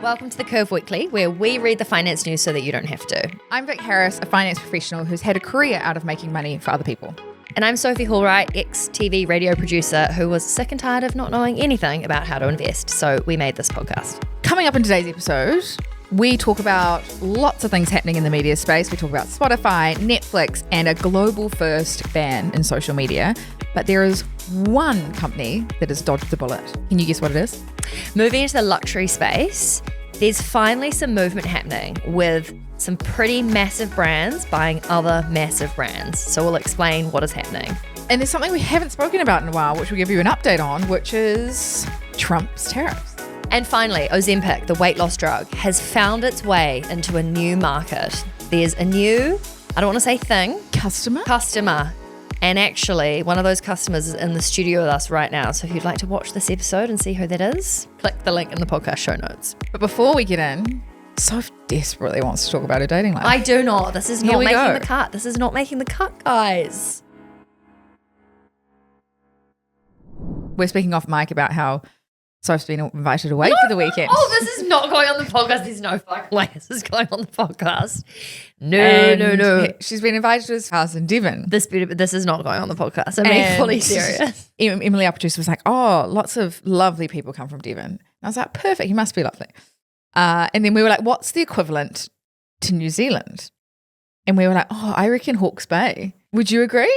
Welcome to the Curve Weekly, where we read the finance news so that you don't have to. I'm Vic Harris, a finance professional who's had a career out of making money for other people. And I'm Sophie Hallwright, ex-TV radio producer who was sick and tired of not knowing anything about how to invest. So we made this podcast. Coming up in today's episode, we talk about lots of things happening in the media space. We talk about Spotify, Netflix, and a global first ban in social media. But there is one company that has dodged the bullet. Can you guess what it is? Moving into the luxury space, there's finally some movement happening with some pretty massive brands buying other massive brands. So we'll explain what is happening. And there's something we haven't spoken about in a while, which we'll give you an update on, which is Trump's tariffs. And finally, Ozempic, the weight loss drug, has found its way into a new market. There's a new, I don't want to say thing. Customer. And actually, one of those customers is in the studio with us right now. So if you'd like to watch this episode and see who that is, click the link in the podcast show notes. But before we get in, Soph desperately wants to talk about her dating life. I do not. This is not making go. the cut. This is not making the cut, guys. We're speaking off mic about how Soph's been invited away for the weekend. Oh, this is not going on the podcast. There's no fucking way this is going on the podcast. No. She's been invited to his house in Devon. This is not going on the podcast. I'm being fully serious. Emily, our producer, was like, oh, lots of lovely people come from Devon. And I was like, perfect, you must be lovely. And then we were like, what's the equivalent to New Zealand? And we were like, oh, I reckon Hawke's Bay. Would you agree?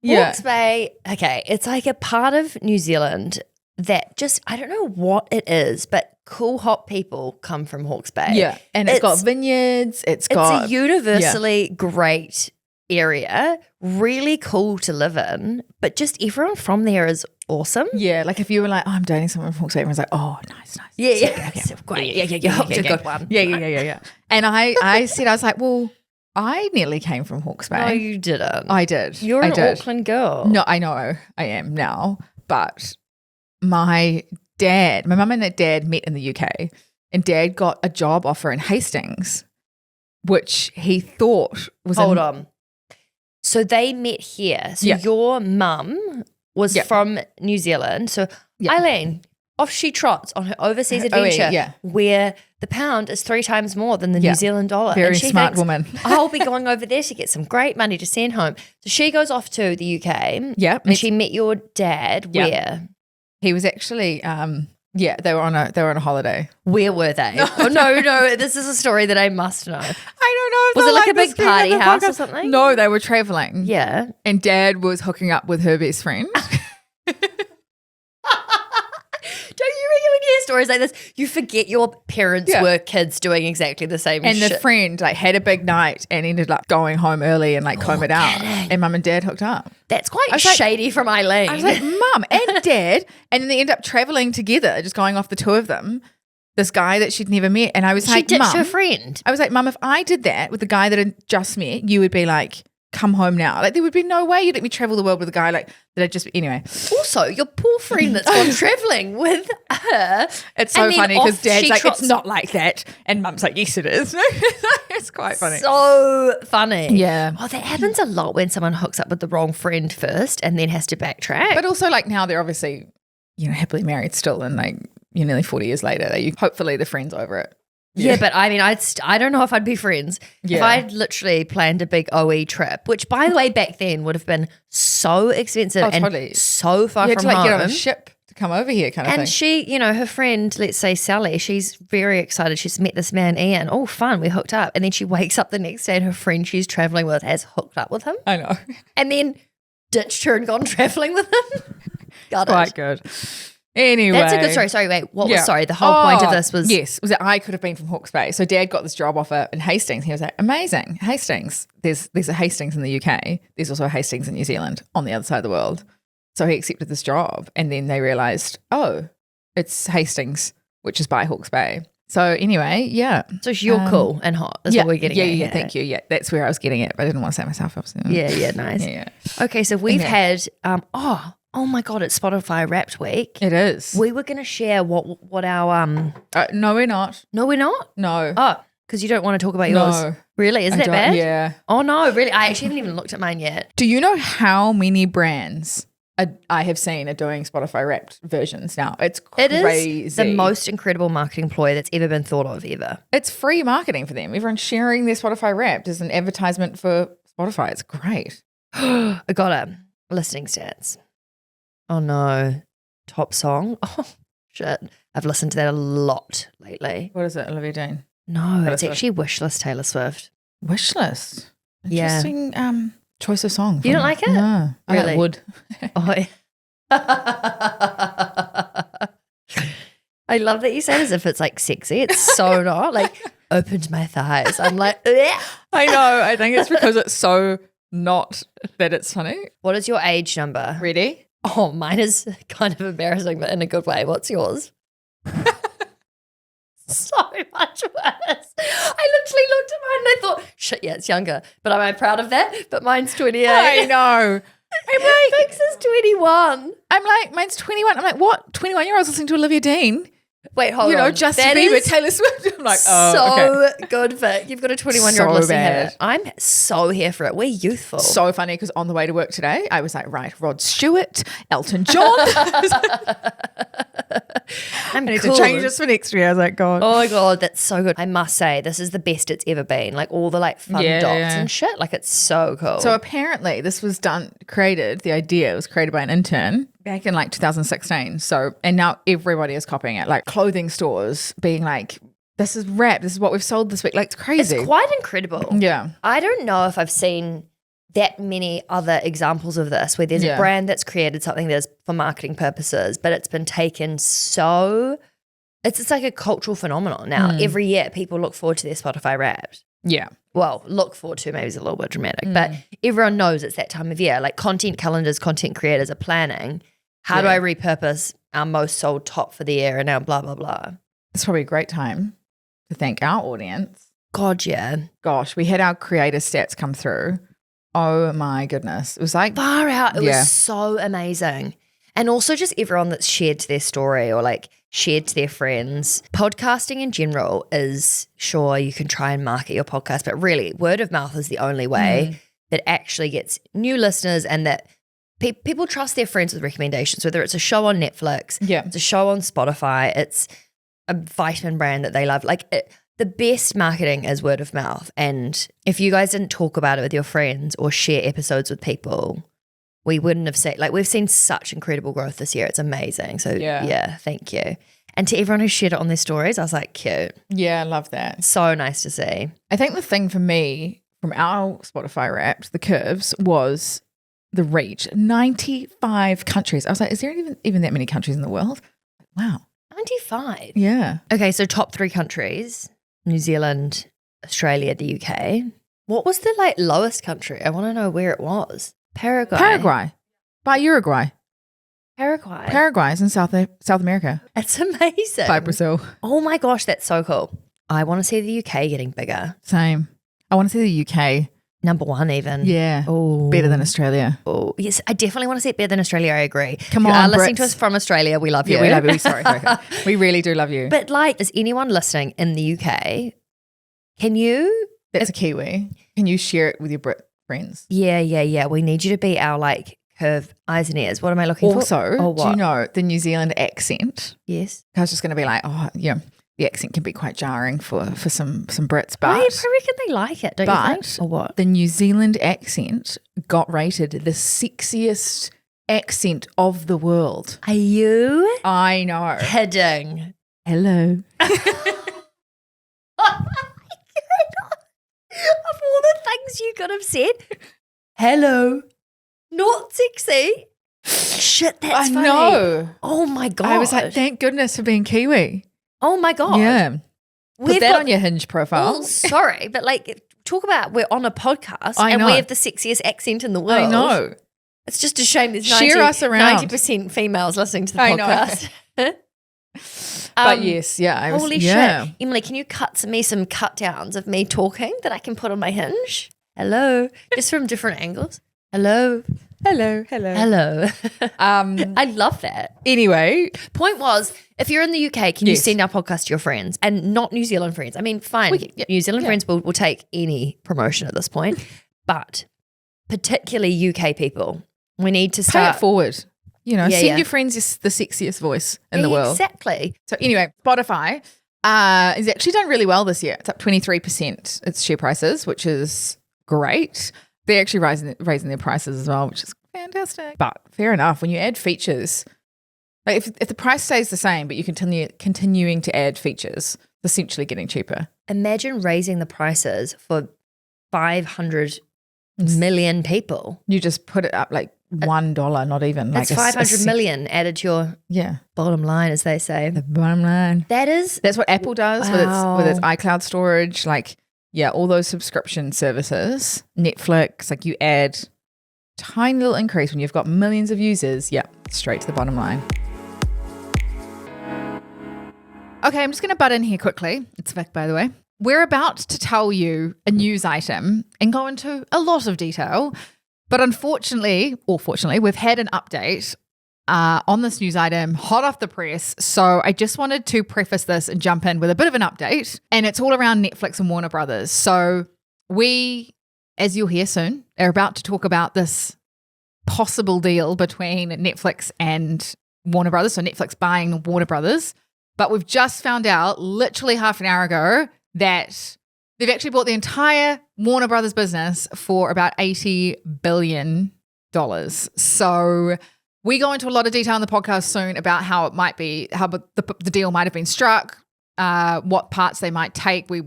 Hawke's Bay, okay, it's like a part of New Zealand that just, I don't know what it is, but cool hot people come from Hawke's Bay. Yeah, and it's got vineyards. It's a universally great area, really cool to live in, but just everyone from there is awesome. Yeah, like if you were like, oh, I'm dating someone from Hawke's Bay, everyone's like, oh, nice. Yeah. Great. Yeah. You hooked a good one. Yeah. And I said, I was like, well, I nearly came from Hawke's Bay. No, you didn't. I did. You're an Auckland girl. No, I know I am now, but my mum and dad met in the UK, and dad got a job offer in Hastings, which he thought was Hold on. So they met here. So your mum was from New Zealand. So Eileen, off she trots on her overseas adventure where the pound is 3 times more than the New Zealand dollar. Very and she smart thinks, woman. I'll be going over there to get some great money to send home. So she goes off to the UK. Yeah. And she met your dad where? He was actually they were on a holiday. Where were they? Oh no, this is a story that I must know. I don't know. Was it like a big party house or something? No, they were traveling. Yeah. And dad was hooking up with her best friend. Don't you reckon when you hear stories like this, you forget your parents were kids doing exactly the same and shit? the friend had a big night and ended up going home early and comb it out. And mum and dad hooked up. That's quite shady from Eileen. I was like, mum and dad. And then they end up traveling together, just going off the two of them. This guy that she'd never met. And I was like, she ditched mum. her friend. I was like, mum, if I did that with the guy that I'd just met, you would be like, come home now. Like there would be no way you'd let me travel the world with a guy like that I'd just anyway. Also, your poor friend that's gone travelling with her. It's so funny because dad's like, it's not like that. And mum's like, yes, it is. It's quite funny. So funny. Yeah. Oh, that happens a lot when someone hooks up with the wrong friend first and then has to backtrack. But also now they're obviously, happily married still and nearly 40 years later. Hopefully the friend's over it. Yeah, but I mean, I don't know if I'd be friends. Yeah. If I'd literally planned a big OE trip, which by the way, back then would have been so expensive and so far you had from to home. get on a ship to come over here kind of thing. And she, her friend, let's say Sally, she's very excited. She's met this man, Ian. Oh, fun, we hooked up. And then she wakes up the next day and her friend she's traveling with has hooked up with him. I know. And then ditched her and gone traveling with him. Got it. Quite good. Anyway. That's a good story. Sorry, wait. The whole point of this was... Yes, was that I could have been from Hawke's Bay. So dad got this job offer in Hastings. He was like, amazing, Hastings. There's a Hastings in the UK. There's also a Hastings in New Zealand on the other side of the world. So he accepted this job and then they realised, oh, it's Hastings, which is by Hawke's Bay. So anyway, yeah. So you're cool and hot is what we're getting at. Yeah, thank you. Yeah, that's where I was getting it, but I didn't want to say myself, obviously. Yeah, nice. Yeah. Okay, so we've had... Oh my God, it's Spotify Wrapped Week. It is. We were going to share what our... No, we're not. No, we're not? No. Oh, because you don't want to talk about yours. No. Really? Is that bad? Yeah. Oh no, really? I actually haven't even looked at mine yet. Do you know how many brands I have seen are doing Spotify Wrapped versions now. It's It crazy. is the most incredible marketing ploy that's ever been thought of ever. It's free marketing for them. Everyone's sharing their Spotify Wrapped as an advertisement for Spotify. It's great. I got it. Listening stats. Oh no. Top song. Oh shit. I've listened to that a lot lately. What is it, Olivia Dean? No, Taylor it's Swift. actually Wishlist Taylor Swift. Wishlist. Yeah. Interesting choice of song. You don't like it? No. Really? I would. Oh, yeah. I love that you say it as if it's like sexy. It's so not. Like, opened my thighs. I'm like, ugh. I know. I think it's because it's so not that it's funny. What is your age number? Ready? Oh, mine is kind of embarrassing, but in a good way. What's yours? So much worse. I literally looked at mine and I thought, shit, yeah, it's younger. But am I proud of that? But mine's 28. I know. I'm like, Vix is 21. I'm like, mine's 21. I'm like, what? 21-year-olds listening to Olivia Dean? Wait, hold on. You know, Justin That Bieber, is Taylor Swift. I'm like, oh, so okay. good, Vic. You've got a 21-year-old So listening to bad. it. I'm so here for it. We're youthful. So funny because on the way to work today, I was like, right, Rod Stewart, Elton John. I'm I need cool. to change this for next year. I was like, God. Oh my God, that's so good. I must say, this is the best it's ever been. Like all the like fun Yeah, docs yeah. and shit. Like it's so cool. So apparently this was the idea was created by an intern back in like 2016. So, and now everybody is copying it, like clothing stores being like, this is rap. This is what we've sold this week. Like it's crazy. it's quite incredible. Yeah. I don't know if I've seen that many other examples of this where there's a Yeah. brand that's created something that's for marketing purposes, but it's been taken so it's like a cultural phenomenon now. Every year people look forward to their Spotify Wrapped. Yeah. Well, look forward to maybe is a little bit dramatic, but everyone knows it's that time of year. Like content calendars, content creators are planning. How do Yeah. I repurpose our most sold top for the year and our blah, blah, blah. It's probably a great time to thank our audience. God, yeah. Gosh, we had our creator stats come through. Oh my goodness. It was like, Far out. It Yeah. was so amazing. And also just everyone that's shared their story or like shared to their friends. Podcasting in general is, sure, you can try and market your podcast, but really word of mouth is the only way that actually gets new listeners and that people trust their friends with recommendations, whether it's a show on Netflix, Yeah. it's a show on Spotify, it's a vitamin brand that they love. The best marketing is word of mouth. And if you guys didn't talk about it with your friends or share episodes with people, we wouldn't have seen, we've seen such incredible growth this year. It's amazing. So yeah, thank you. And to everyone who shared it on their stories, I was like, cute. yeah, I love that. So nice to see. I think the thing for me from our Spotify Wrapped, the curves, was the reach. 95 countries. I was like, is there even that many countries in the world? Wow. 95. Yeah. Okay, so top 3 countries, New Zealand, Australia, the UK. What was the lowest country? I want to know where it was. Paraguay. By Uruguay. Paraguay. Paraguay's in South America. That's amazing. By Brazil. Oh my gosh, that's so cool. I want to see the UK getting bigger. Same. I want to see the UK. Number 1 even. Yeah. Oh. Better than Australia. Oh, yes, I definitely want to see it better than Australia. I agree. Come If you on, are listening to Brits. us from Australia, we love you. Yeah, we love you. Sorry. We really do love you. But is anyone listening in the UK? Can you? That's a Kiwi. Can you share it with your Brit friends? Yeah. We need you to be our curved eyes and ears. What am I looking Also, for? Oh, do you know the New Zealand accent? Yes. I was just going to be like, the accent can be quite jarring for some Brits, I but reckon they like it, don't you think? Or what? the New Zealand accent got rated the sexiest accent of the world. Are you I know. kidding? Hello. Of all the things you could have said, hello, not sexy. Shit, that's I funny. know. Oh my god! I was like, thank goodness for being Kiwi. oh my god. Yeah. Put that on your Hinge profile. Well, sorry, but talk about we're on a podcast I and know. we have the sexiest accent in the world. I know. It's just a shame there's Share us around. 90% females listening to the I know. podcast. But yes, yeah. Holy yeah. shit. Emily, can you cut me some cut downs of me talking that I can put on my Hinge? Hello. Just from different angles. Hello. Hello. I love that. Anyway, Point was, if you're in the UK, can you Yes. send our podcast to your friends and not New Zealand friends? I mean, fine. New Zealand friends will take any promotion at this point, but particularly UK people, we need to pay start. it forward. send your friends the sexiest voice in the world. Exactly. So anyway, Spotify has actually done really well this year. It's up 23%, its share prices, which is great. They're actually raising their prices as well, which is fantastic. But fair enough, when you add features, like if the price stays the same, but you continuing to add features, it's essentially getting cheaper. Imagine raising the prices for 500 million people. You just put it up like $1, not even. That's 500 million added to your bottom line, as they say. The bottom line. That's what Apple does with its iCloud storage. Like, all those subscription services, Netflix, like you add tiny little increase when you've got millions of users. Straight to the bottom line. Okay, I'm just going to butt in here quickly. It's Vic, by the way. We're about to tell you a news item and go into a lot of detail. But unfortunately, or fortunately, we've had an update on this news item, hot off the press. So I just wanted to preface this and jump in with a bit of an update. And it's all around Netflix and Warner Brothers. So we, as you'll hear soon, are about to talk about this possible deal between Netflix and Warner Brothers. So Netflix buying Warner Brothers. But we've just found out literally half an hour ago that they've actually bought the entire Warner Brothers business for about $80 billion. So we go into a lot of detail in the podcast soon about how it might be, how the deal might have been struck, what parts they might take. We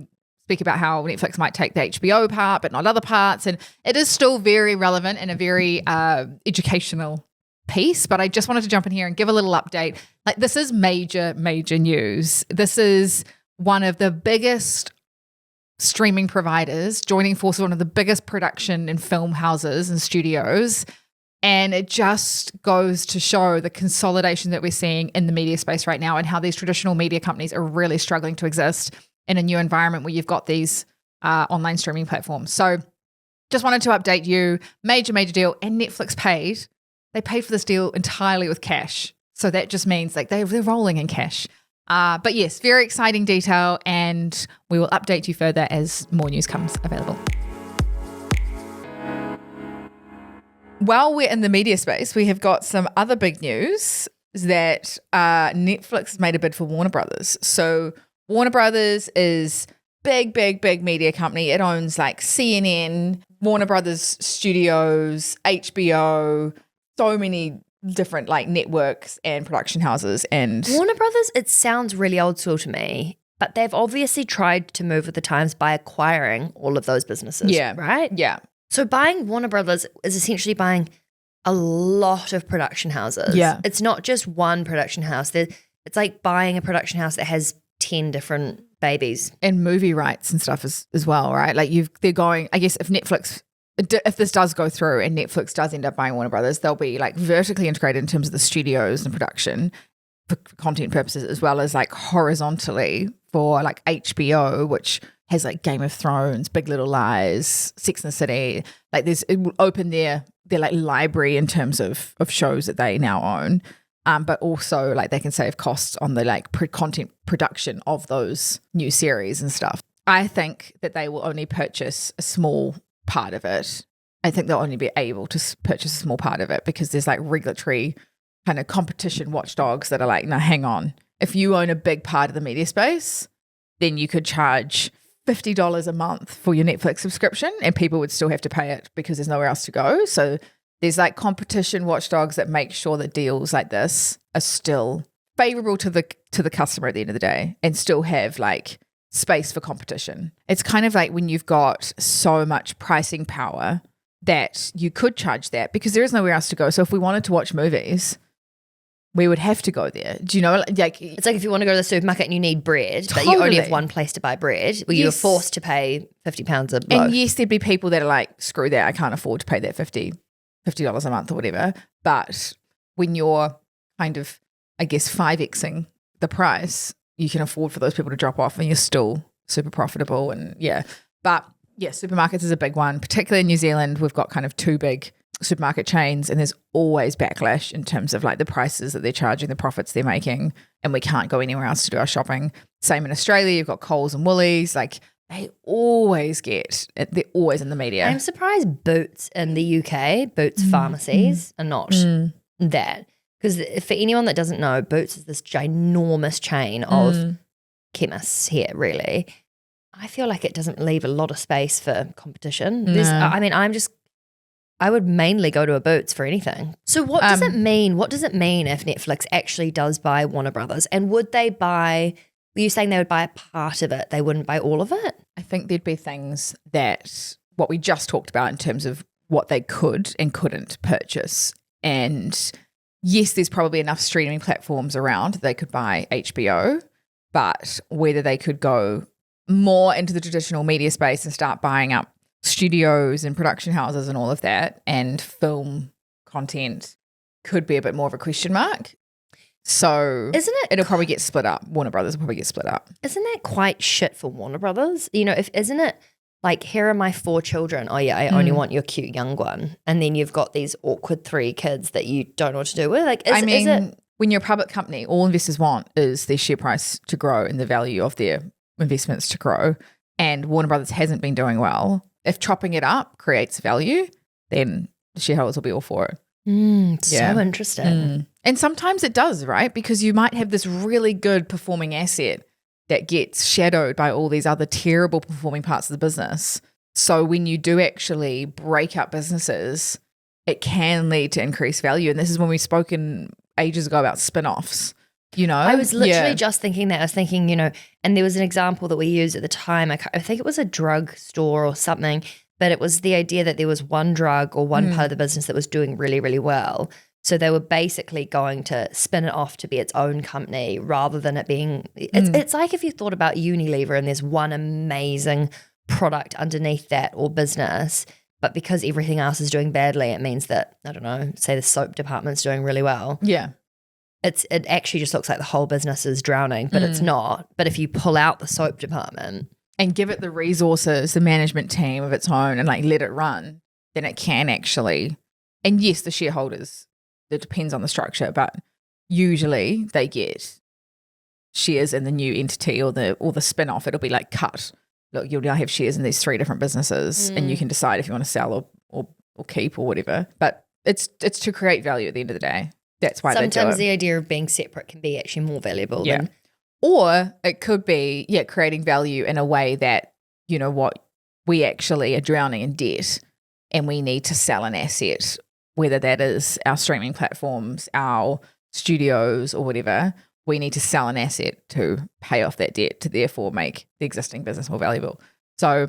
speak about how Netflix might take the HBO part, but not other parts. And it is still very relevant and a very educational piece. But I just wanted to jump in here and give a little update. Like, this is major, major news. This is one of the biggest streaming providers joining forces with one of the biggest production and film houses and studios. And it just goes to show the consolidation that we're seeing in the media space right now and how these traditional media companies are really struggling to exist in a new environment where you've got these online streaming platforms. So just wanted to update you. Major, major deal. And Netflix they paid for this deal entirely with cash. So that just means like they're rolling in cash. But yes, very exciting detail, and we will update you further as more news comes available. While we're in the media space, we have got some other big news that Netflix has made a bid for Warner Brothers. So Warner Brothers is big media company. It owns like CNN, Warner Brothers Studios, HBO, so many different like networks and production houses. And Warner Brothers, it sounds really old school to me, but they've obviously tried to move with the times by acquiring all of those businesses. Yeah. Right? Yeah. So buying Warner Brothers is essentially buying a lot of production houses. Yeah. It's not just one production house. It's like buying a production house that has 10 different babies. And movie rights and stuff as well, right? Like they're going, I guess if this does go through and Netflix does end up buying Warner Brothers, they'll be like vertically integrated in terms of the studios and production for content purposes, as well as like horizontally for like HBO, which has like Game of Thrones, Big Little Lies, Sex and the City. Like it will open their like library in terms of shows that they now own. But also like they can save costs on the like content production of those new series and stuff. I think that they will only purchase a small part of it. I think they'll only be able to purchase a small part of it because there's like regulatory kind of competition watchdogs that are like, no, hang on. If you own a big part of the media space, then you could charge $50 a month for your Netflix subscription and people would still have to pay it because there's nowhere else to go. So there's like competition watchdogs that make sure that deals like this are still favorable to the customer at the end of the day and still have like space for competition. It's kind of like when you've got so much pricing power that you could charge that because there is nowhere else to go. So if we wanted to watch movies, we would have to go there. Do you know? Like it's like if you want to go to the supermarket and you need bread, but you only have one place to buy bread, where you're forced to pay £50 a loaf. And yes, there'd be people that are like, screw that, I can't afford to pay that $50 a month or whatever. But when you're kind of, I guess, 5xing the price, you can afford for those people to drop off and you're still super profitable. And but supermarkets is a big one, particularly in New Zealand. We've got kind of two big supermarket chains and there's always backlash in terms of like the prices that they're charging, the profits they're making, and we can't go anywhere else to do our shopping. Same in Australia, you've got Coles and Woolies, like they're always in the media. I'm surprised Boots in the UK, Boots pharmacies are not that. Because for anyone that doesn't know, Boots is this ginormous chain of chemists here, really. I feel like it doesn't leave a lot of space for competition. I would mainly go to a Boots for anything. So what does it mean? What does it mean if Netflix actually does buy Warner Brothers? And would they buy, were you saying they would buy a part of it? They wouldn't buy all of it? I think there'd be things that what we just talked about in terms of what they could and couldn't purchase. And yes, there's probably enough streaming platforms around they could buy HBO, but whether they could go more into the traditional media space and start buying up studios and production houses and all of that and film content could be a bit more of a question mark. So it'll probably get split up. Warner Brothers will probably get split up. Isn't that quite shit for Warner Brothers? You know, isn't it like, here are my 4 children. Oh yeah, I only want your cute young one. And then you've got these awkward 3 kids that you don't know what to do with. Like, is it, when you're a public company, all investors want is their share price to grow and the value of their investments to grow. And Warner Brothers hasn't been doing well. If chopping it up creates value, then the shareholders will be all for it. So interesting. And sometimes it does, right? Because you might have this really good performing asset that gets shadowed by all these other terrible performing parts of the business. So when you do actually break up businesses, it can lead to increased value. And this is when we've spoken ages ago about spin-offs. You know, I was literally just thinking that. I was thinking, you know, and there was an example that we used at the time. I think it was a drug store or something, but it was the idea that there was one drug or one part of the business that was doing really, really well. So they were basically going to spin it off to be its own company rather than it being, it's like if you thought about Unilever and there's one amazing product underneath that or business, but because everything else is doing badly, it means that, I don't know, say the soap department's doing really well. Yeah. It actually just looks like the whole business is drowning, but it's not. But if you pull out the soap department and give it the resources, the management team of its own, and like let it run, then it can actually. And yes, the shareholders, it depends on the structure, but usually they get shares in the new entity or the spin-off. It'll be like cut. Look, you'll now have shares in these 3 different businesses, and you can decide if you want to sell or keep or whatever. But it's to create value at the end of the day. That's why sometimes the idea of being separate can be actually more valuable than. Or it could be, creating value in a way that, you know what, we actually are drowning in debt and we need to sell an asset, whether that is our streaming platforms, our studios or whatever. We need to sell an asset to pay off that debt to therefore make the existing business more valuable. So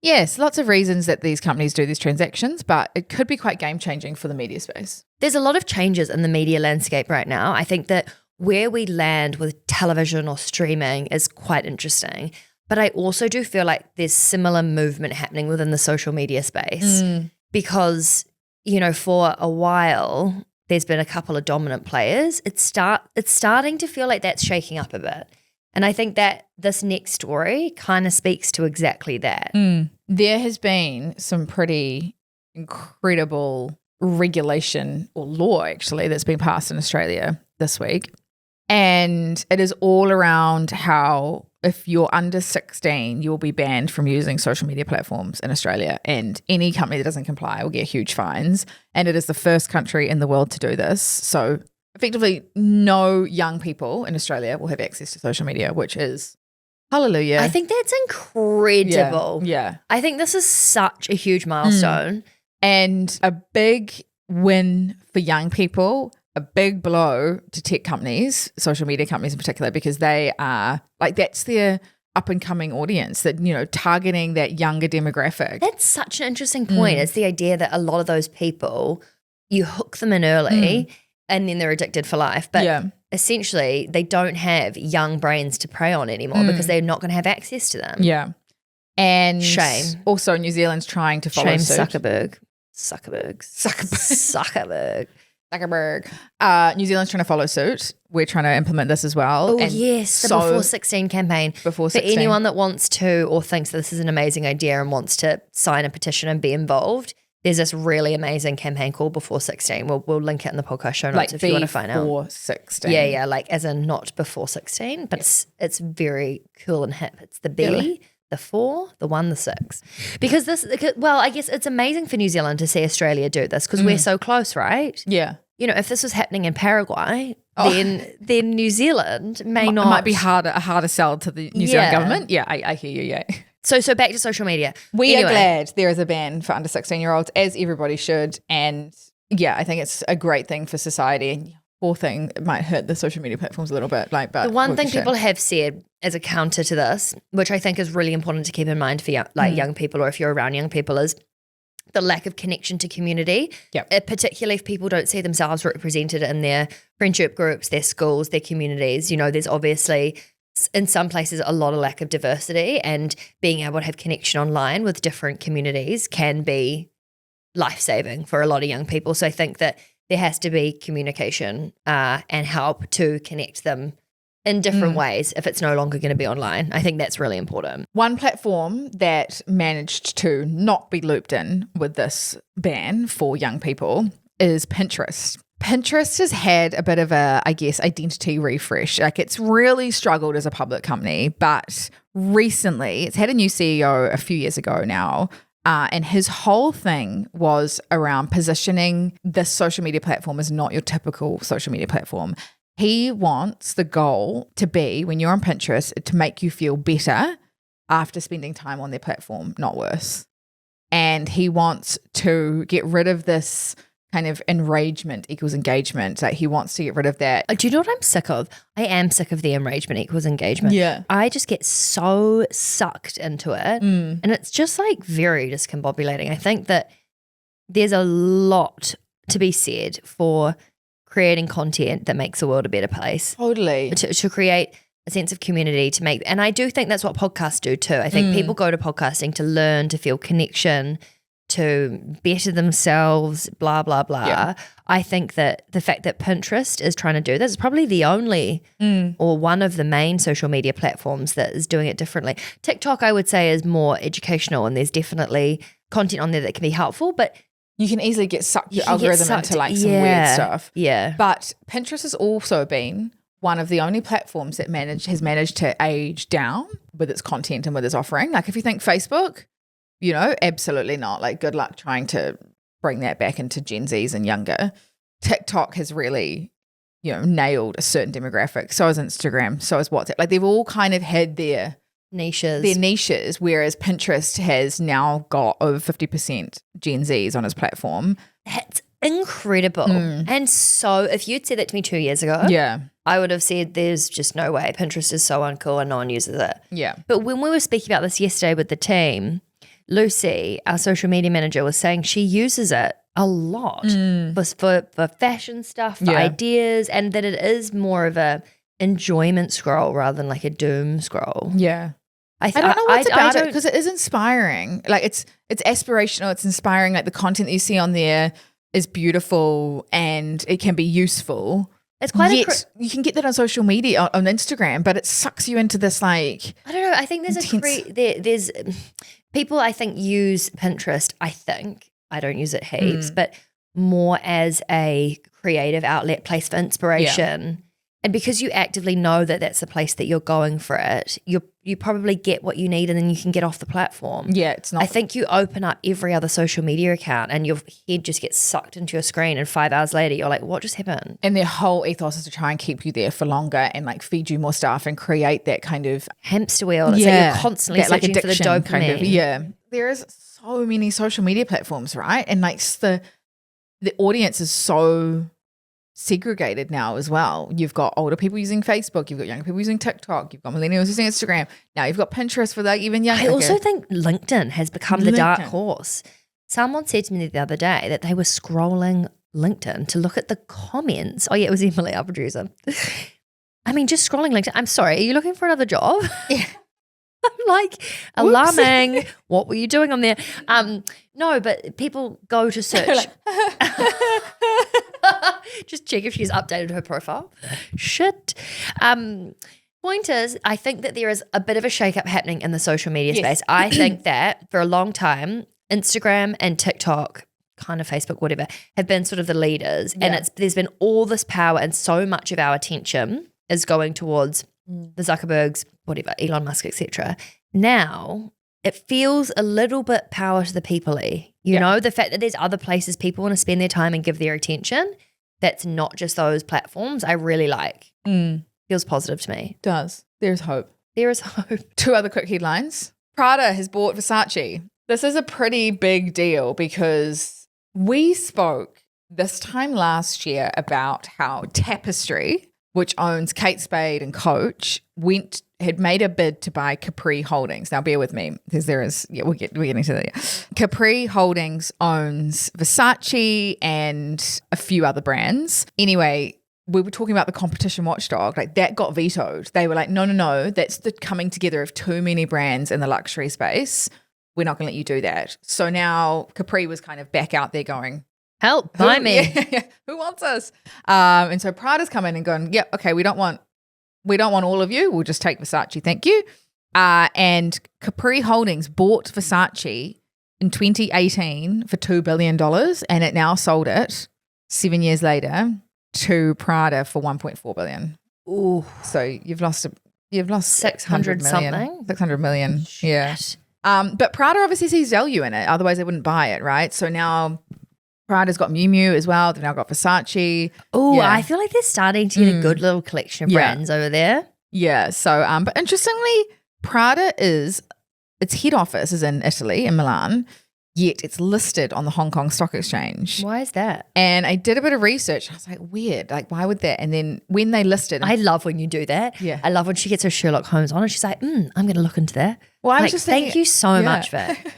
yes, lots of reasons that these companies do these transactions, but it could be quite game-changing for the media space. There's a lot of changes in the media landscape right now. I think that where we land with television or streaming is quite interesting. But I also do feel like there's similar movement happening within the social media space because, you know, for a while there's been a couple of dominant players. It's starting to feel like that's shaking up a bit. And I think that this next story kind of speaks to exactly that. There has been some pretty incredible regulation or law actually that's been passed in Australia this week. And it is all around how if you're under 16, you'll be banned from using social media platforms in Australia. And any company that doesn't comply will get huge fines. And it is the first country in the world to do this. So effectively, no young people in Australia will have access to social media, which is hallelujah. I think that's incredible. Yeah. I think this is such a huge milestone. And a big win for young people, a big blow to tech companies, social media companies in particular, because they are like, that's their up and coming audience that, you know, targeting that younger demographic. That's such an interesting point. It's the idea that a lot of those people, you hook them in early and then they're addicted for life. But essentially they don't have young brains to prey on anymore because they're not going to have access to them. Yeah. And shame. Also New Zealand's trying to follow suit. Zuckerberg. New Zealand's trying to follow suit. We're trying to implement this as well. Oh, yes, the Before 16 campaign. Before 16. For anyone that wants to or thinks that this is an amazing idea and wants to sign a petition and be involved, there's this really amazing campaign called Before 16. We'll link it in the podcast show notes like if you want to find out. Before 16. Yeah, like as in not before 16, but it's very cool and hip. It's the B. Really? The 4, the 1, the 6. Because I guess it's amazing for New Zealand to see Australia do this because we're so close, right? Yeah. you know, if this was happening in Paraguay, then New Zealand may not. It might be a harder sell to the New Zealand government. Yeah, I hear you, yeah. So back to social media. We are glad there is a ban for under 16-year-olds, as everybody should. And yeah, I think it's a great thing for society. And poor thing, it might hurt the social media platforms a little bit. But the one thing people have said as a counter to this, which I think is really important to keep in mind for young people, or if you're around young people, is the lack of connection to community. Yep. Particularly if people don't see themselves represented in their friendship groups, their schools, their communities. You know, there's obviously in some places a lot of lack of diversity, and being able to have connection online with different communities can be life-saving for a lot of young people. So I think that there has to be communication and help to connect them in different ways if it's no longer going to be online. I think that's really important. One platform that managed to not be looped in with this ban for young people is Pinterest. Pinterest has had a bit of a, I guess, identity refresh. Like, it's really struggled as a public company, but recently it's had a new CEO a few years ago now. And his whole thing was around positioning this social media platform as not your typical social media platform. He wants the goal to be, when you're on Pinterest, to make you feel better after spending time on their platform, not worse. And he wants to get rid of this kind of enragement equals engagement. Like, he wants to get rid of that. Do you know what I'm sick of? I am sick of the enragement equals engagement. Yeah. I just get so sucked into it. And it's just like very discombobulating. I think that there's a lot to be said for creating content that makes the world a better place. Totally. To create a sense of community, to make, and I do think that's what podcasts do too. I think people go to podcasting to learn, to feel connection, to better themselves, blah, blah, blah. Yeah. I think that the fact that Pinterest is trying to do this is probably the only or one of the main social media platforms that is doing it differently. TikTok, I would say, is more educational, and there's definitely content on there that can be helpful, but you can easily get sucked your algorithm into like some weird stuff. Yeah. But Pinterest has also been one of the only platforms that has managed to age down with its content and with its offering. Like, if you think Facebook, you know, absolutely not. Like, good luck trying to bring that back into Gen Zs and younger. TikTok has really, you know, nailed a certain demographic. So has Instagram, so has WhatsApp. Like, they've all kind of had their niches, whereas Pinterest has now got over 50% Gen Zs on its platform. That's incredible. And so if you'd said that to me 2 years ago, I would have said there's just no way. Pinterest is so uncool and no one uses it. Yeah. But when we were speaking about this yesterday with the team, Lucy, our social media manager, was saying she uses it a lot for fashion stuff, for ideas, and that it is more of a enjoyment scroll rather than like a doom scroll. Yeah. I don't know what's about it, because it is inspiring. Like, it's aspirational, it's inspiring. Like, the content that you see on there is beautiful and it can be useful. It's quite you can get that on social media, on Instagram, but it sucks you into this, like, I don't know. I think there's people, I think, use Pinterest. I don't use it heaps, but more as a creative outlet, place for inspiration. And because you actively know that that's the place that you're going for it, you probably get what you need, and then you can get off the platform. Yeah, it's not. I think you open up every other social media account and your head just gets sucked into your screen, and 5 hours later you're like, what just happened? And their whole ethos is to try and keep you there for longer and like feed you more stuff and create that kind of hamster wheel. It's like you're constantly searching for the dopamine. Kind of, there is so many social media platforms, right? And like the audience is so segregated now as well. You've got older people using Facebook, you've got younger people using TikTok, you've got millennials using Instagram. Now you've got Pinterest for like even younger. I also think LinkedIn has become the dark horse. Someone said to me the other day that they were scrolling LinkedIn to look at the comments. Oh yeah, it was Emily, our producer. I mean, just scrolling LinkedIn. I'm sorry, are you looking for another job? Yeah. I'm like, alarming. What were you doing on there? No, but people go to search. Just check if she's updated her profile. Shit. Point is, I think that there is a bit of a shake-up happening in the social media space. I think that for a long time, Instagram and TikTok, kind of Facebook, whatever, have been sort of the leaders. Yeah. And there's been all this power, and so much of our attention is going towards the Zuckerbergs, whatever, Elon Musk, etc. Now it feels a little bit power to the people-y. You know, the fact that there's other places people want to spend their time and give their attention, that's not just those platforms, I really like. Feels positive to me. Does. There's hope. There is hope. 2 other quick headlines. Prada has bought Versace. This is a pretty big deal because we spoke this time last year about how Tapestry, which owns Kate Spade and Coach, had made a bid to buy Capri Holdings. Now, bear with me because we're getting to that. Capri Holdings owns Versace and a few other brands. Anyway, we were talking about the competition watchdog, like that got vetoed. They were like, no, that's the coming together of too many brands in the luxury space. We're not going to let you do that. So now Capri was kind of back out there going, help, buy me. Who wants us? And so Prada's come in and gone, yeah, okay, we don't want all of you. We'll just take Versace. Thank you. And Capri Holdings bought Versace in 2018 for $2 billion and it now sold it 7 years later to Prada for $1.4 billion. Ooh. So you've lost 600 something. 600 million. Shit. Yeah. But Prada obviously sees value in it. Otherwise they wouldn't buy it, right? So now Prada's got Miu Miu as well. They've now got Versace. Oh, Yeah. I feel like they're starting to get a good little collection of brands over there. Yeah. So, but interestingly, Prada its head office is in Italy, in Milan, yet it's listed on the Hong Kong Stock Exchange. Why is that? And I did a bit of research. I was like, weird. Like, why would that? And then when they listed, I love when you do that. Yeah. I love when she gets her Sherlock Holmes on and she's like, I'm going to look into that. well, I was Like, just thank thinking, you so much, Vic.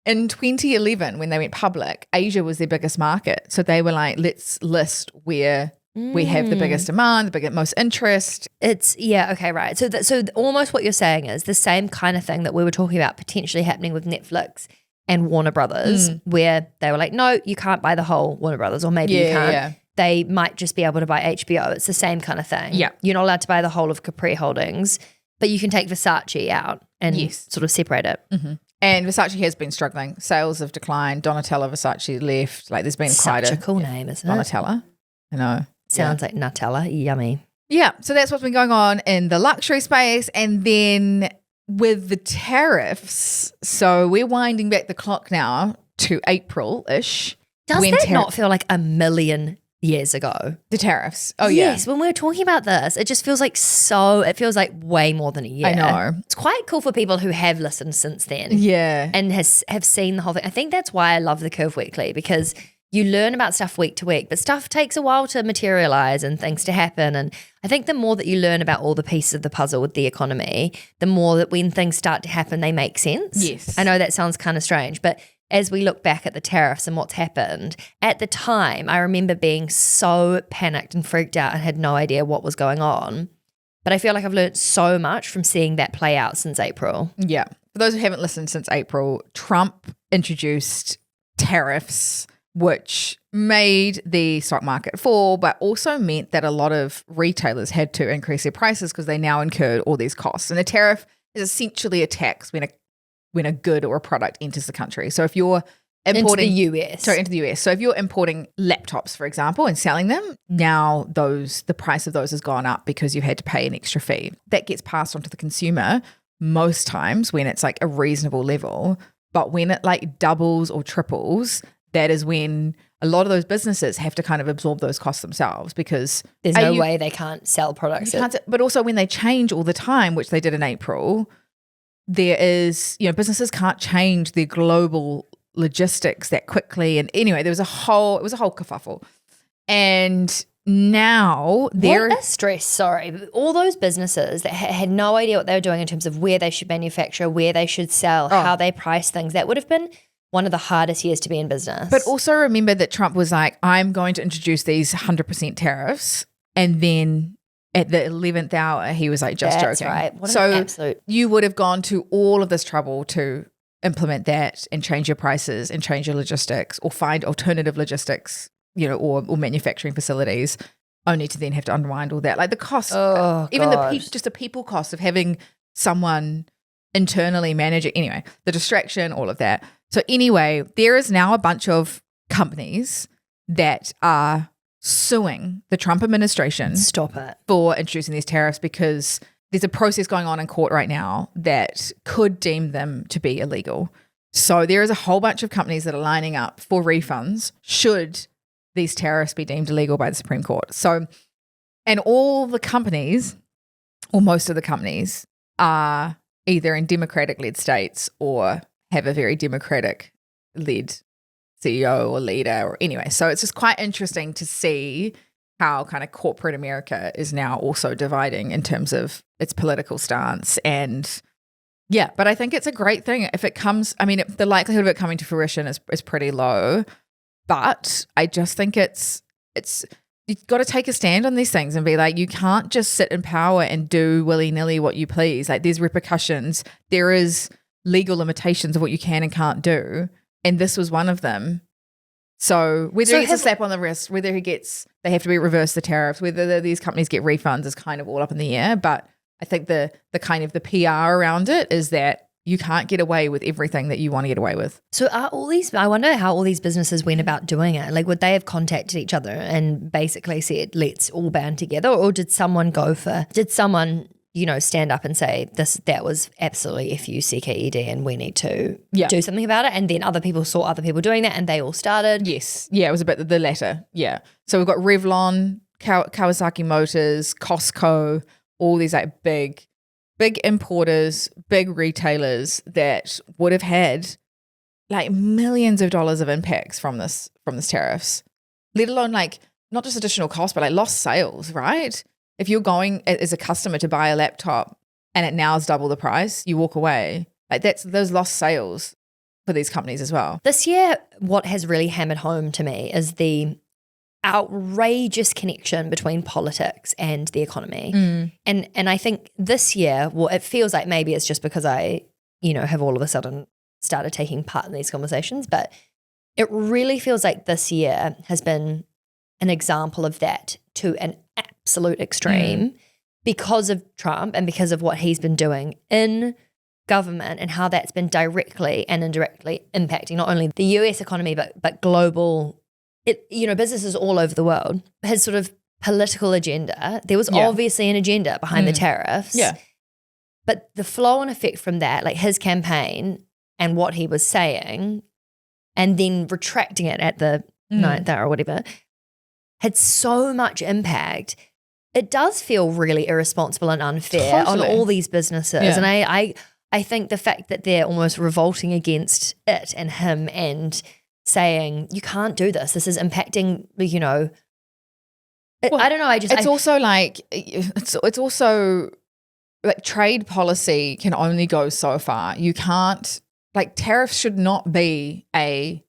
In 2011, when they went public, Asia was their biggest market. So they were like, let's list where we have the biggest demand, the most interest. It's, okay, right. So almost what you're saying is the same kind of thing that we were talking about potentially happening with Netflix and Warner Brothers, where they were like, no, you can't buy the whole Warner Brothers, or maybe you can't. Yeah. They might just be able to buy HBO. It's the same kind of thing. Yeah. You're not allowed to buy the whole of Capri Holdings, but you can take Versace out and sort of separate it. Mm-hmm. And Versace has been struggling. Sales have declined. Donatella Versace left. Like there's been quite Such a cool name, isn't it? Donatella. I know. Sounds like Nutella. Yummy. Yeah. So that's what's been going on in the luxury space. And then with the tariffs, so we're winding back the clock now to April-ish. Does that not feel like a million years ago? The tariffs. Oh, yes, when we were talking about this, it just feels like it feels like way more than a year. I know. It's quite cool for people who have listened since then. Yeah. And have seen the whole thing. I think that's why I love the Curve Weekly, because you learn about stuff week to week, but stuff takes a while to materialize and things to happen. And I think the more that you learn about all the pieces of the puzzle with the economy, the more that when things start to happen, they make sense. Yes. I know that sounds kind of strange, but as we look back at the tariffs and what's happened, at the time, I remember being so panicked and freaked out and had no idea what was going on. But I feel like I've learned so much from seeing that play out since April. Yeah. For those who haven't listened since April, Trump introduced tariffs, which made the stock market fall, but also meant that a lot of retailers had to increase their prices because they now incurred all these costs. And a tariff is essentially a tax when a good or a product enters the country. So if you're importing into the US. Sorry, into the US. So if you're importing laptops, for example, and selling them, now the price of those has gone up because you had to pay an extra fee. That gets passed on to the consumer most times when it's like a reasonable level. But when it like doubles or triples, that is when a lot of those businesses have to kind of absorb those costs themselves because there's no way they can't sell products. But also when they change all the time, which they did in April, there is, businesses can't change their global logistics that quickly. And anyway, it was a whole kerfuffle. And now what a stress, sorry. All those businesses that had no idea what they were doing in terms of where they should manufacture, where they should sell, how they price things, that would have been one of the hardest years to be in business. But also remember that Trump was like, I'm going to introduce these 100% tariffs. And then at the 11th hour, he was like, just That's joking. Right. What an absolute. You would have gone to all of this trouble to implement that and change your prices and change your logistics or find alternative logistics, or manufacturing facilities, only to then have to unwind all that. Like the cost, even just the people cost of having someone internally manage it. Anyway, the distraction, all of that. So anyway, there is now a bunch of companies that are suing the Trump administration. Stop it. For introducing these tariffs because there's a process going on in court right now that could deem them to be illegal. So there is a whole bunch of companies that are lining up for refunds should these tariffs be deemed illegal by the Supreme Court. So, and all the companies, or most of the companies, are either in Democratic-led states or have a very Democratic-led CEO or leader or anyway. So it's just quite interesting to see how kind of corporate America is now also dividing in terms of its political stance. And yeah, but I think it's a great thing if it comes, I mean, the likelihood of it coming to fruition is pretty low, but I just think it's you've got to take a stand on these things and be like, you can't just sit in power and do willy-nilly what you please. Like there's repercussions. There is legal limitations of what you can and can't do. And this was one of them. So whether he gets a slap on the wrist, whether they have to reverse the tariffs, whether these companies get refunds is kind of all up in the air. But I think the kind of the PR around it is that you can't get away with everything that you want to get away with. So I wonder how all these businesses went about doing it. Like, would they have contacted each other and basically said, let's all band together? Or did someone, stand up and say, that was absolutely FUCKED and we need to do something about it? And then other people saw other people doing that and they all started? Yes. Yeah, it was a bit the latter. Yeah. So we've got Revlon, Kawasaki Motors, Costco, all these like big importers, big retailers that would have had like millions of dollars of impacts from this tariffs, let alone like not just additional costs, but like lost sales, right? If you're going as a customer to buy a laptop and it now is double the price, you walk away. Like those lost sales for these companies as well. This year, what has really hammered home to me is the outrageous connection between politics and the economy. And I think this year, well, it feels like maybe it's just because I, have all of a sudden started taking part in these conversations, but it really feels like this year has been an example of that to an absolute extreme because of Trump and because of what he's been doing in government and how that's been directly and indirectly impacting not only the US economy but global businesses all over the world. His sort of political agenda, there was obviously an agenda behind the tariffs. Yeah. But the flow and effect from that, like his campaign and what he was saying and then retracting it at the ninth hour or whatever, had so much impact. It does feel really irresponsible and unfair on all these businesses. Yeah. And I think the fact that they're almost revolting against it and him and saying, you can't do this. This is impacting, I don't know. It's also like trade policy can only go so far. You can't, like tariffs should not be a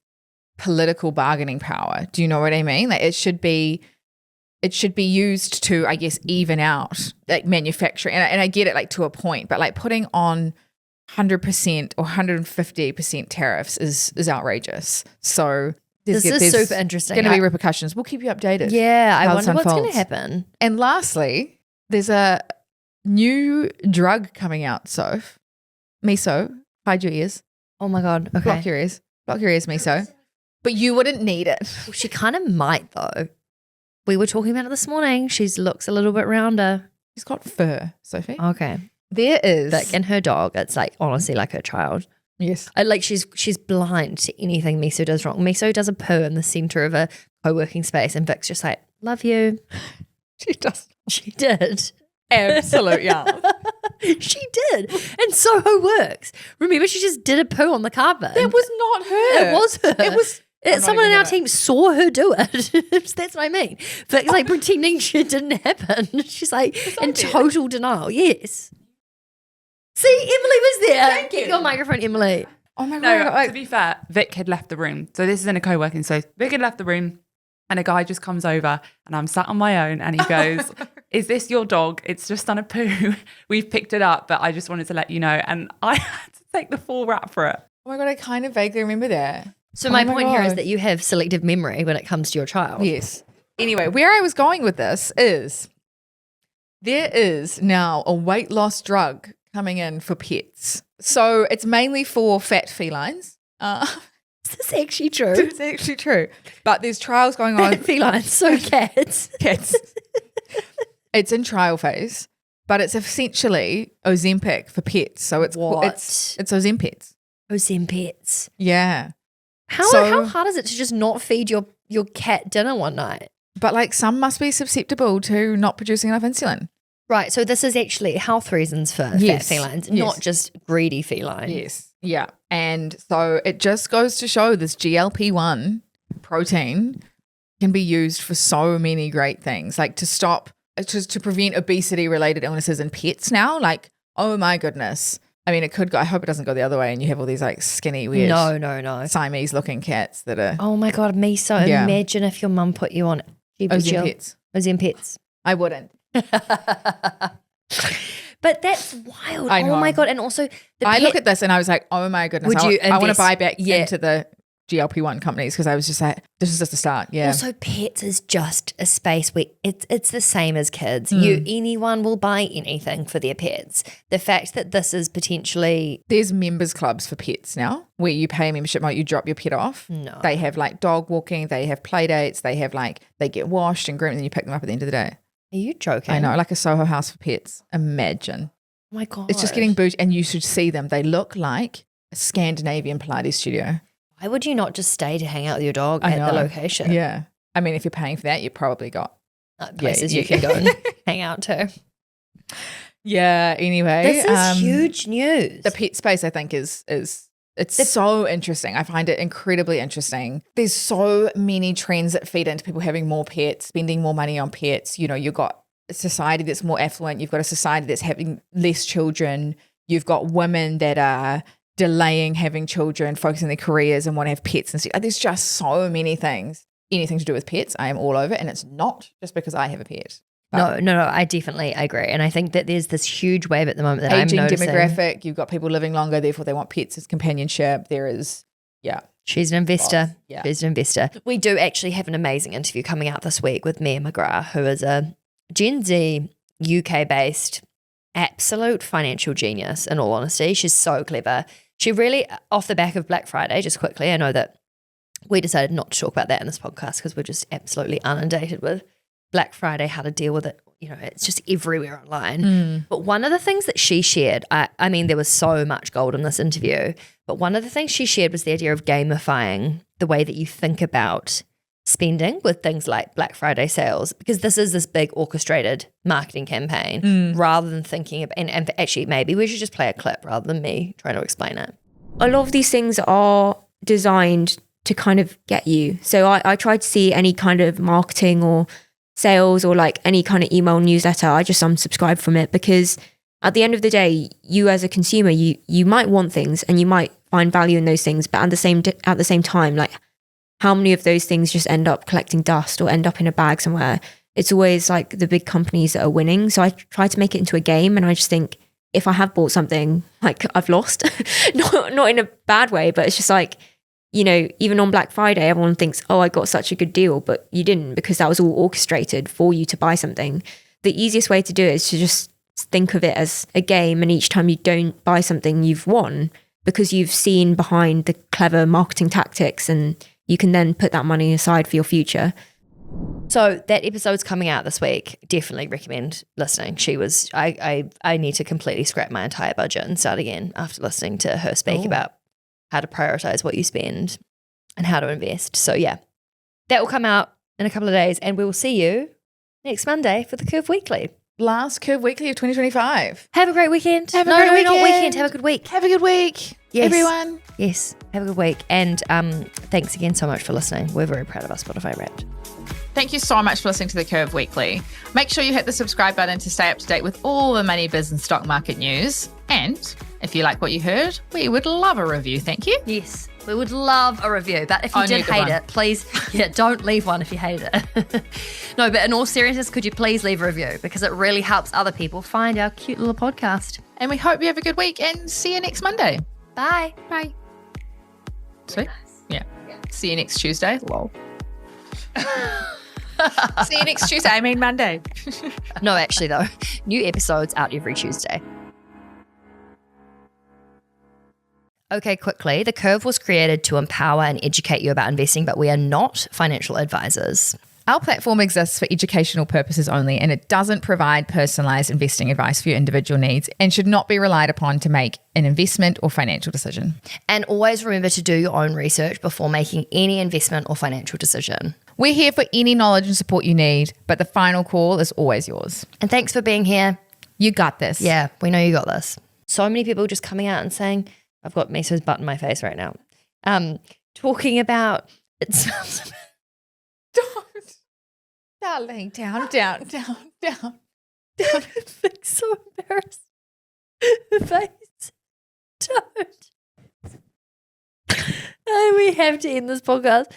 political bargaining power. Do you know what I mean? Like it should be used to, I guess, even out like manufacturing. And I get it like to a point, but like putting on 100% or 150% tariffs is outrageous. So this is super interesting. Going to be repercussions. We'll keep you updated. Yeah, I wonder what's going to happen. And lastly, there's a new drug coming out, Soph. Miso, hide your ears. Oh my God. Okay. Block your ears, Miso. But you wouldn't need it. Well, she kind of might though. We were talking about it this morning. She looks a little bit rounder. She's got fur, Sophie. Okay. There is. Vic and her dog, it's like honestly like her child. Yes. She's blind to anything Miso does wrong. Miso does a poo in the center of a co-working space and Vic's just like, love you. She does. She did. Absolute yarn. She did. And Soho works. Remember, she just did a poo on the carpet. That was not her. It was her. Someone in our team saw her do it. That's what I mean. But like pretending shit didn't happen. She's like in total denial. Yes. See, Emily was there. Thank you. Get your microphone, Emily. Oh my God. No, to be fair, Vic had left the room. So this is in a co-working. So Vic had left the room and a guy just comes over and I'm sat on my own and he goes, is this your dog? It's just done a poo. We've picked it up, but I just wanted to let you know. And I had to take the full rap for it. Oh my God, I kind of vaguely remember that. So my point here is that you have selective memory when it comes to your child. Yes. Anyway, where I was going with this is there is now a weight loss drug coming in for pets. So it's mainly for fat felines. Is this actually true? It's actually true. But there's trials going on. Fat felines, so cats. Cats. It's in trial phase, but it's essentially Ozempic for pets. So it's Ozempets. Ozempets. Yeah. How hard is it to just not feed your your cat dinner one night. But like some must be susceptible to not producing enough insulin. Right. So this is actually health reasons for fat felines, not just greedy felines. Yes. Yeah. And so it just goes to show this GLP-1 protein can be used for so many great things, like to prevent obesity related illnesses in pets now. Like, oh my goodness. I mean, it could go, I hope it doesn't go the other way and you have all these like skinny, weird No. Siamese looking cats that are. Oh my God, Miso. Yeah. Imagine if your mum put you on Ozempets. Ozempets. I wouldn't. But that's wild. I know. Oh my God. And also I look at this and I was like, oh my goodness. Would you I want to invest- buy back Yeah. into the GLP-1 companies because I was just like, this is just a start. Yeah. Also, pets is just a space where it's the same as kids. Anyone will buy anything for their pets. The fact that this is potentially There's members clubs for pets now where you pay a membership, like you drop your pet off. No. They have like dog walking, they have play dates, they have like, they get washed and groomed and then you pick them up at the end of the day. Are you joking? I know, like a Soho house for pets. Imagine. Oh my God. It's just getting bougie and you should see them. They look like a Scandinavian Pilates studio. Why would you not just stay to hang out with your dog I at the know. location? Yeah. I mean, if you're paying for that, you probably got. Places yeah. you can go and hang out to. Yeah, anyway. This is huge news. The pet space, I think, it's so interesting. I find it incredibly interesting. There's so many trends that feed into people having more pets, spending more money on pets. You know, you've got a society that's more affluent. You've got a society that's having less children. You've got women that are delaying having children, focusing on their careers and want to have pets and stuff. There's just so many things. Anything to do with pets, I am all over. And it's not just because I have a pet. No, I definitely agree. And I think that there's this huge wave at the moment that Aging I'm noticing. demographic, you've got people living longer, therefore they want pets as companionship. There is, She's an investor. Yeah. She's an investor. We do actually have an amazing interview coming out this week with Mia McGrath, who is a Gen Z, UK-based, absolute financial genius, in all honesty. She's so clever. She really, off the back of Black Friday, just quickly, I know that we decided not to talk about that in this podcast because we're just absolutely inundated with Black Friday, how to deal with it. You know, it's just everywhere online. But one of the things that she shared, I mean, there was so much gold in this interview, but one of the things she shared was the idea of gamifying the way that you think about spending with things like Black Friday sales, because this is this big orchestrated marketing campaign rather than thinking about, and actually maybe we should just play a clip rather than me trying to explain it. A lot of these things are designed to kind of get you. So I try to see any kind of marketing or sales or like any kind of email newsletter. I just unsubscribe from it because at the end of the day, you as a consumer, you might want things and you might find value in those things, but at the same time, like how many of those things just end up collecting dust or end up in a bag somewhere? It's always like the big companies that are winning. So I try to make it into a game, and I just think if I have bought something, like I've lost, not in a bad way, but it's just like, you know, even on Black Friday, everyone thinks, oh, I got such a good deal, but you didn't, because that was all orchestrated for you to buy something. The easiest way to do it is to just think of it as a game, and each time you don't buy something, you've won because you've seen behind the clever marketing tactics, and you can then put that money aside for your future. So that episode's coming out this week. Definitely recommend listening. She was, I need to completely scrap my entire budget and start again after listening to her speak about how to prioritize what you spend and how to invest. So yeah, that will come out in a couple of days, and we will see you next Monday for the Curve Weekly. Last Curve Weekly of 2025. Have a great weekend. Have a great weekend. Not weekend. Have a good week. Have a good week, everyone. Yes, have a good week. And thanks again so much for listening. We're very proud of our Spotify Wrapped. Thank you so much for listening to the Curve Weekly. Make sure you hit the subscribe button to stay up to date with all the money, biz and stock market news. And if you like what you heard, we would love a review. Thank you. Yes, we would love a review. But if you did hate it, please, don't leave one if you hate it. No, but in all seriousness, could you please leave a review? Because it really helps other people find our cute little podcast. And we hope you have a good week and see you next Monday. Bye. Bye. Sweet. Yeah. See you next Tuesday. Lol. See you next Tuesday. I mean Monday. No, actually though, new episodes out every Tuesday. Okay, quickly. The Curve was created to empower and educate you about investing, but we are not financial advisors. Our platform exists for educational purposes only, and it doesn't provide personalized investing advice for your individual needs and should not be relied upon to make an investment or financial decision. And always remember to do your own research before making any investment or financial decision. We're here for any knowledge and support you need, but the final call is always yours. And thanks for being here. You got this. Yeah, we know you got this. So many people just coming out and saying, I've got Miso's butt in my face right now. Talking about it smells. Don't. Darling, down. I'm so embarrassed. Her face. Don't. We have to end this podcast.